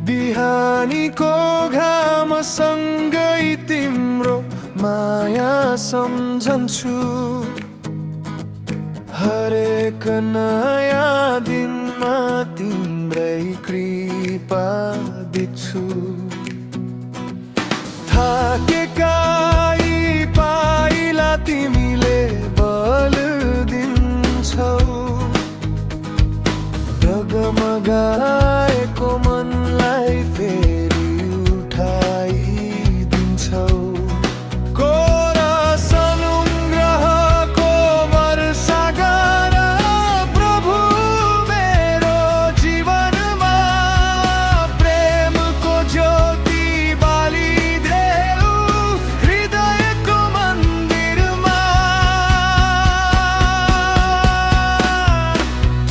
बिहानीको घामसँगै तिम्रो माया सम्झन्छु। हरेक नयाँ दिनमा तिम्रै कृपा देख्छु। थाकेका यी पाइला तिमीले बल दिन्छौ। डगमगाएको मनलाई फेरि उठाइदिन्छौ। कोरा सनुग्रहको वर्षा गर प्रभु मेरो जीवनमा। प्रेमको ज्योति बालिदेऊ हृदयको मन्दिरमा।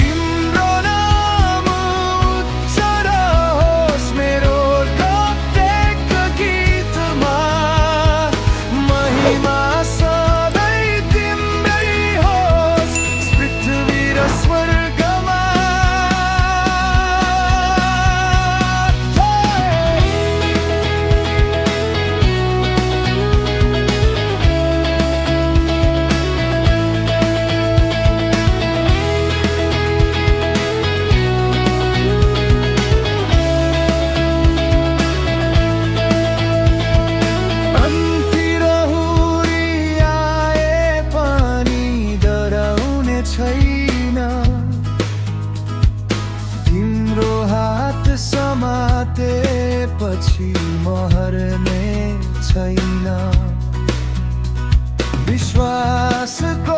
तिम्रो नाम उच्च रहोस् मेरो प्रत्येक गीतमा। महिमा सधैँ तिम्रै होस् पृथ्वी र स्वर्गमा। अन्तिर हुरी आए पनि डराउने छैन। तिम्रो हात समातेपछि म हर्ने छैन। विश्वासको